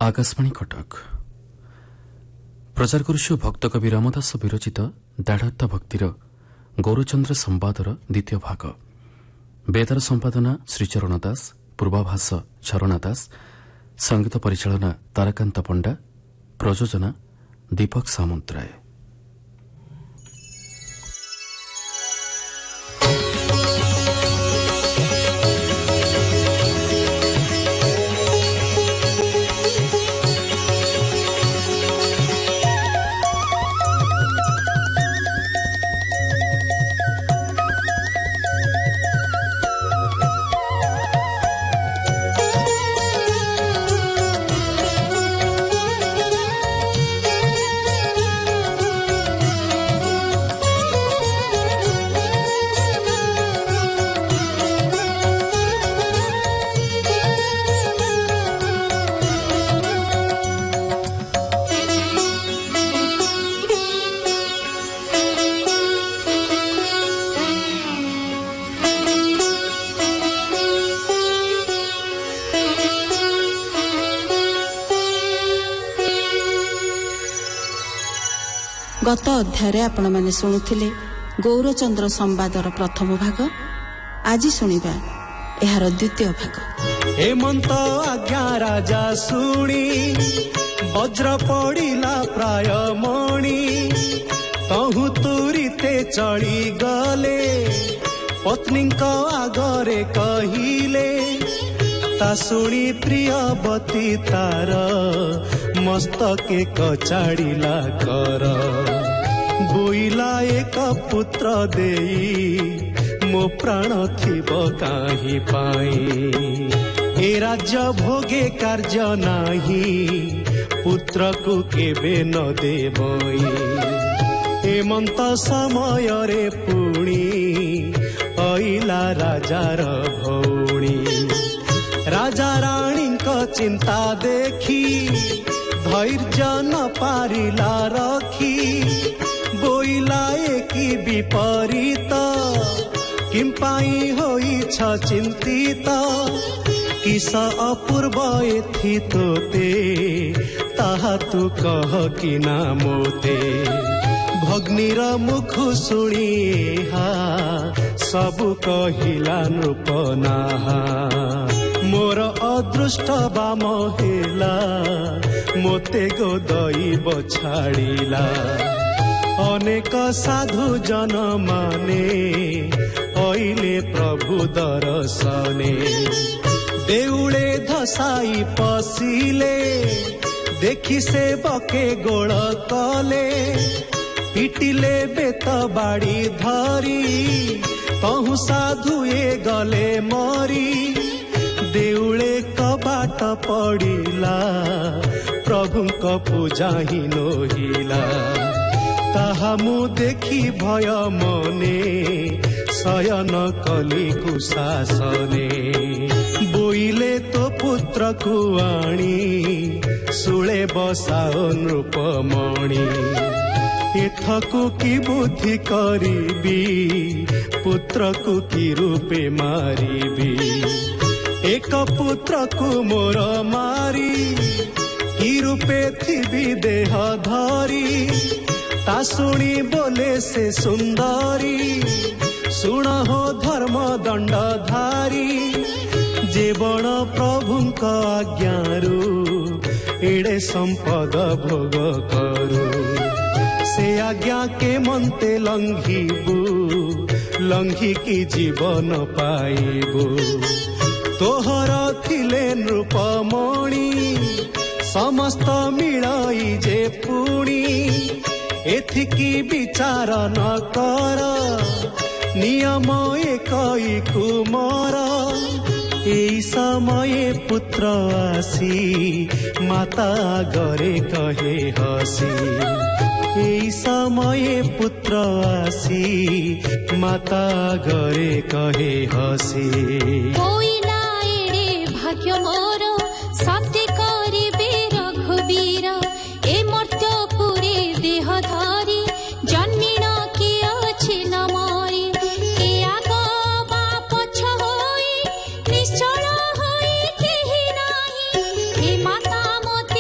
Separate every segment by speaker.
Speaker 1: आकाशवाणी कटक प्रचार करुछु भक्त कवि रामदास विरचित दाढ़ात्ता भक्तिर गौरचंद्र संवादर द्वितीय भाग। बेतार संपादना श्रीचरण दास, पूर्वाभास झरणा दास, संगीत परिचालना ताराकांत पंडा, प्रयोजना दीपक सामंतराय।
Speaker 2: गत अध्याय आपण माने शुणुथिले गौरचंद्र संवादर प्रथम भाग। आज शुणिबा एहार द्वितीय भाग।
Speaker 3: हेमंत आज्ञा राजा शुणी वज्र पड़िला प्राय मणि तहु तुरीते चली गले पत्नी आगरे कहिले ता शुणी प्रियवती तार मस्तके कचाड़िला कर बोइला एक पुत्र देई मो प्राण थिब काहि पाई ए राज्य भोगे कार्य नाही पुत्र को केबे न देबई हेमंत समय रे पुणी अइला राजार भौणी राजा रानी को चिंता देखी धैर्य न पारिला रखी बोइला एकी विपरीत किंपाई होइछ चिंतित किस अपूर्व एथि तोते ताहा तू कह कि ना मोते भग्नीर मुख शुणी सबु कहिला नृपनाहा मोर अदृष्ट बाम हेला मोते गोदैव छाड़िला अनेक साधु जन माने अइले प्रभु दर्शने देउले धसाई पसिले देखि से बके गोल कले पिटिले बेत बाड़ी धरी तहु साधुए गले मरी देउले कबाट पड़िला प्रभुଙ୍କ पूजा ही नहिला ताहा मु देखी भय मने शयन कली कुशासने बोइले तो पुत्र को आणी सुळे बसाओ नृपमणि एथकु की बुद्धि करिबी पुत्र को की रूपे मारिबी एक पुत्र को मोर मारी की रूपे थिबी देह धरी ता शुणी बोले से सुंदरी सुण हो धर्म दंड धारी जीवन प्रभुଙ୍କ आज्ञारू एड़े संपद भोग करू से आज्ञा के मनते लंघिबू लंघी की जीवन पाइबू तोहर थिले नृपमणि समस्त मिलाई जे पुणी एथिकी विचार न कर नियम एकई कुमार एई समय पुत्र आसी माता गरे कहे हसी एई समय पुत्र आसी माता गरे कहे हसी
Speaker 4: भाग्य मोर सत्य करिबे रघुबीर ए मर्त्यपुरे देह धरी जन्मिण के अछि न मरी के आग बा पछ होई निश्चल होई केहि नाही हे माता मोते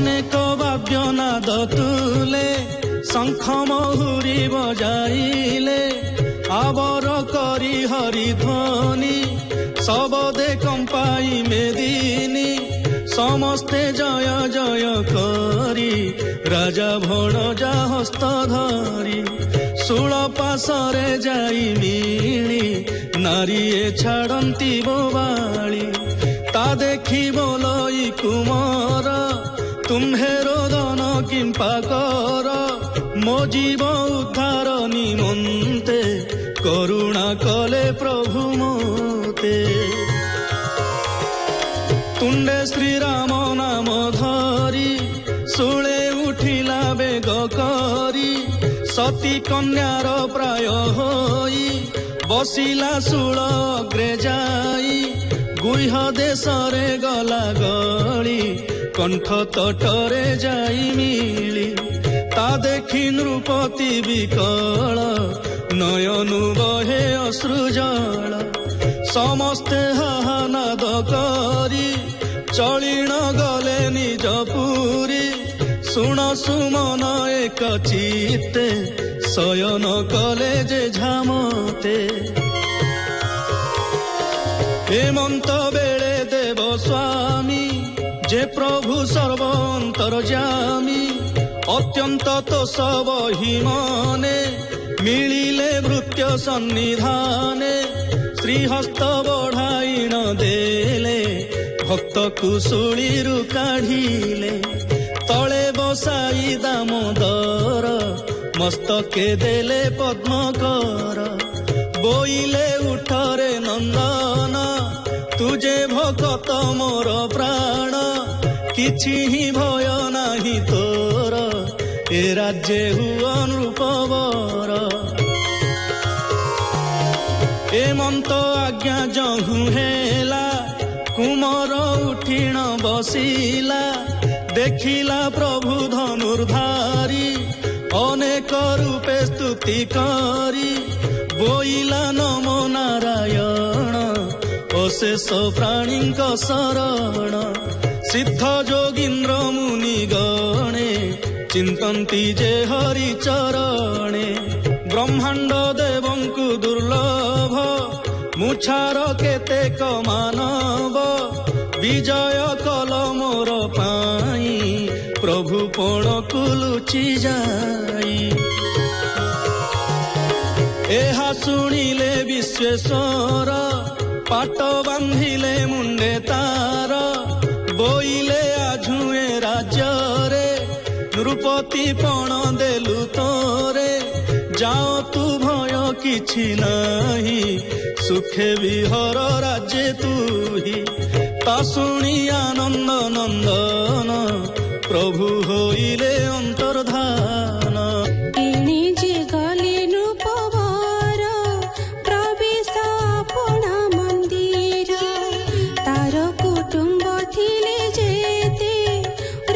Speaker 3: ଅନେକ ବାଦ୍ୟନାଦ ତୁଲେ ଶଙ୍ଖ ମହୁରୀ ବଜାଇଲେ ଆବର କରି ହରିଧ୍ୱନି ଶବଦେ କମ୍ପାଇ ମେଦିନୀ ସମସ୍ତେ ଜୟ ଜୟ କରି ରାଜା ଭଣଜା ହସ୍ତ ଧରି ଶୂଳ ପାଶରେ ଯାଇ ମିଳି ନାରୀଏ ଛାଡ଼ନ୍ତି ବୋବାଳି ତା ଦେଖି ବୋଲଇ କୁମର ତୁମ୍ଭେ ରୋଦନ କିମ୍ପା କର ମୋ ଜୀବ ଉଦ୍ଧାର ନିମନ୍ତେ କରୁଣା କଲେ ପ୍ରଭୁ ମୋତେ ତୁଣ୍ଡେ ଶ୍ରୀରାମ ନାମ ଧରି ଶୂଳେ ଉଠିଲା ବେଗ କରି ସତୀ କନ୍ୟାର ପ୍ରାୟ ହୋଇ ବସିଲା ଶୂଳ ଅଗ୍ରେ ଯାଇ ଗୁହ୍ୟ ଦେଶରେ ଗଲା ଗଳି କଣ୍ଠ ତଟରେ ଯାଇ ମିଳି ତା ଦେଖି ନୃପତି ବିକଳ ନୟନୁ ବହେ ଅଶ୍ରୁଜଳ ସମସ୍ତେ ହାହାନାଦ କରି ଚଳିଣ ଗଲେ ନିଜ ପୁରୀ ଶୁଣ ସୁମନ ଏକ ଚିତ୍ତେ ଶୟନ କଲେ ଯେ ଝାମତେ ହେମନ୍ତ ବେଳେ ଦେବ ସ୍ୱାମୀ ଯେ ପ୍ରଭୁ ସର୍ବ ଅନ୍ତର୍ଯାମୀ ଅତ୍ୟନ୍ତ ତୋଷ ବହିମନେ ମିଳିଲେ ଭୃତ୍ୟ ସନ୍ନିଧାନେ ଶ୍ରୀହସ୍ତ ବଢ଼ାଇଣ ଦେଲେ ଭକ୍ତ କୁଶୁଳିରୁ କାଢ଼ିଲେ ତଳେ ବସାଇ ଦାମୋଦର ମସ୍ତକେ ଦେଲେ ପଦ୍ମକର ବୋଇଲେ ଉଠରେ ନନ୍ଦନ ତୁଜେ ଭକତ ମୋର ପ୍ରାଣ କିଛି ହିଁ ଭୟ ନାହିଁ ତୋର ଏ ରାଜ୍ୟ ହୁଅ ନୃପବର ଏମନ୍ତ ଆଜ୍ଞା ଯହୁ ହେଲା କୁମର ଉଠିଣ ବସିଲା ଦେଖିଲା ପ୍ରଭୁ ଧନୁର୍ଧାରୀ ଅନେକ ରୂପେ ସ୍ତୁତି କରି ବୋଇଲା ନମୋ ନାରାୟଣ ଅଶେଷ ପ୍ରାଣୀଙ୍କ ଶରଣ ସିଦ୍ଧ ଯୋଗୀନ୍ଦ୍ର ମୁନି ଗଣେ ଚିନ୍ତନ୍ତି ଯେ ହରି ଚରଣେ ବ୍ରହ୍ମାଣ୍ଡ ଦେବଙ୍କୁ ଦୁର୍ଲଭ ମୁଛାର କେତେକ ମାନବ ବିଜୟ କଲ ମୋର ପାଇଁ ପ୍ରଭୁ ପଣକୁ ଲୁଚି ଯାଇ ଏହା ଶୁଣିଲେ ବିଶ୍ବେଶ୍ୱର ପାଟ ବାନ୍ଧିଲେ ମୁଣ୍ଡେ ତାର ବୋଇଲେ ଆଝୁଏ ରାଜ୍ୟରେ ନୃପତି ପଣ ଦେଲୁ ତୋରେ ଯାଅ ତୁ ଭୟ କିଛି ନାହିଁ ସୁଖେ ବିହର ରାଜ୍ୟ ତୁହି ତା ଶୁଣି ଆନନ୍ଦ ନନ୍ଦନ ପ୍ରଭୁ ହୋଇଲେ ଅନ୍ତର୍ଧାନ
Speaker 4: ଏଣେ ଯେ ଗଲେ ନୃପବର ପ୍ରବେଶ ଆପଣା ମନ୍ଦିର ତାର କୁଟୁମ୍ବ ଥିଲେ ଯେତେ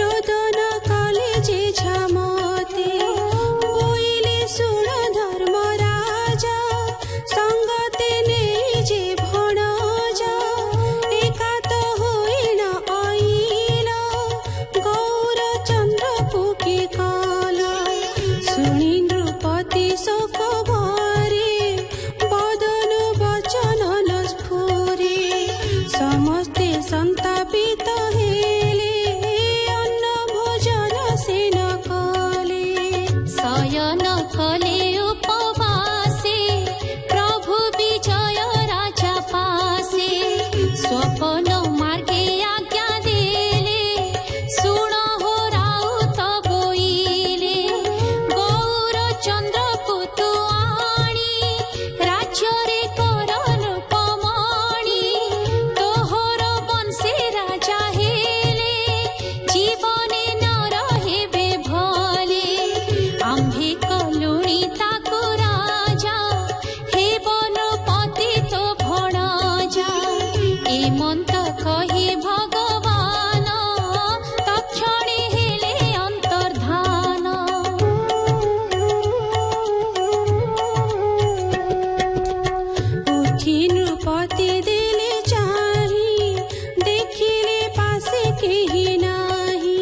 Speaker 4: ରୋଦନ କଲେ ଯେ ଝାମତେ ବୋଇଲେ ଶୁଣ ଧର୍ମରାଜା ସଙ୍ଗତେ ନେଇ ଯେ ଭଣଜା ଏକାତ ହୋଇଣ ଅଇଲ ଗୌରଚନ୍ଦ୍ରକୁ କି କଲ ଶୁଣି ନୃପତି ଶୋକ ଭରେ ବଦନ ବଚନ ନ ସ୍ଫୁରେ ସମସ୍ତେ ସନ୍ତାପିତ ହେଲେ ଅନ୍ନ ଭୋଜନ ସେ ନ କଲେ ଶୟନ କଲେ ଉପବାସେ ପ୍ରଭୁ ବିଜୟ ରାଜା ପାସେ ସ୍ୱପନ ମାର୍ଗେ ଆଜ୍ଞା ଦେଲେ ଶୁଣ ହୋ ରାଉତ ବୋଇଲେ ଗୌରଚନ୍ଦ୍ରକୁ ତୁ ଆଣି ରାଜ୍ୟରେ କର ନୃପମଣି ତୋହର ବଂଶେ ରାଜା ହେଲେ ଜୀବନେ ନ ରହିବେ ଭଲେ ଆମ୍ଭେ କଲୁଣି ତାକୁ ରାଜା ହେବ ନୃପତି ତୋ ଭଣଜା ଏମନ୍ତ କହି ଭଗବାନ ତକ୍ଷଣେ ହେଲେ ଅନ୍ତର୍ଧାନ ଉଠି ନୃପତି ଦେଲେ ଚାହିଁ ଦେଖିଲେ ପାଶେ କେହି ନାହିଁ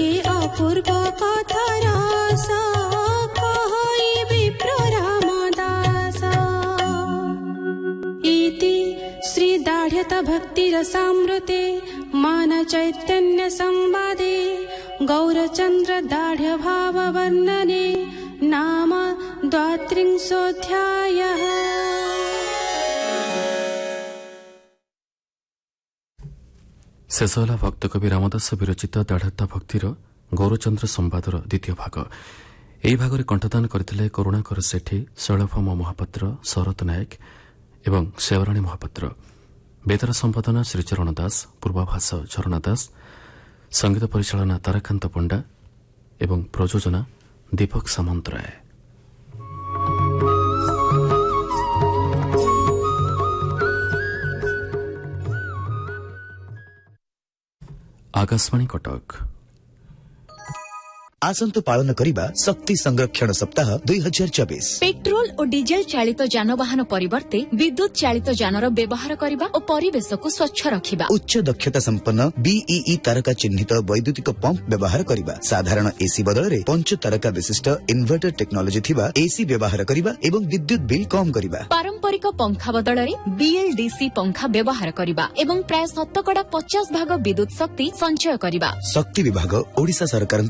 Speaker 4: যে অপূর্ব কথা রস কহই বিপ্র রামদাস ইতি শ্রী দাঢ়্যতা ভক্তি রসামৃতে মান চৈতন্য সংবাদে গৌরচন্দ্র দাঢ়্য ভাব বর্ণনে নাম দ্বাত্রিংশোऽধ্যায়ः।
Speaker 1: ଶେଷ ହେଲା ଭକ୍ତକବି ରାମଦାସ ବିରଚିତ ଦାଢ଼ତ୍ତା ଭକ୍ତିର ଗୌରଚନ୍ଦ୍ର ସମ୍ବାଦର ଦ୍ୱିତୀୟ ଭାଗ। ଏହି ଭାଗରେ କଣ୍ଠଦାନ କରିଥିଲେ କରୁଣାକର ସେଠୀ, ଶୈଳଭୌମ ମହାପାତ୍ର, ଶରତ ନାୟକ ଏବଂ ସେବରାଣୀ ମହାପାତ୍ର। ବେତାର ସମ୍ପାଦନା ଶ୍ରୀଚରଣ ଦାସ, ପୂର୍ବାଭାଷ ଝରଣା ଦାସ, ସଙ୍ଗୀତ ପରିଚାଳନା ତାରାକାନ୍ତ ପଣ୍ଡା ଏବଂ ପ୍ରଯୋଜନା ଦୀପକ ସାମନ୍ତରାୟ। आकाशवाणी कटक
Speaker 5: आसंतु पालन करिबा शक्ति संरक्षण सप्ताह 2024।
Speaker 6: पेट्रोल और डीजेल चालित जानवाहन परिवर्ते विद्युत चालित जानर व्यवहार करबा और परिवेश को स्वच्छ रखिबा।
Speaker 5: उच्च दक्षता संपन्न बीईई तारका चिन्हित वैद्युतिक पंप व्यवहार करिबा। साधारण एसी बदल रे 5 तारका विशिष्ट इन्वर्टर टेक्नोलोजी थिबा एसी व्यवहार करिबा एवं विद्युत बिल कम करिबा।
Speaker 6: पारंपरिक पंखा बदल रे बीएलडीसी पंखा व्यवहार करबा एवं प्राय 50% विद्युत शक्ति संचय करबा।
Speaker 5: शक्ति विभाग ओडिशा सरकार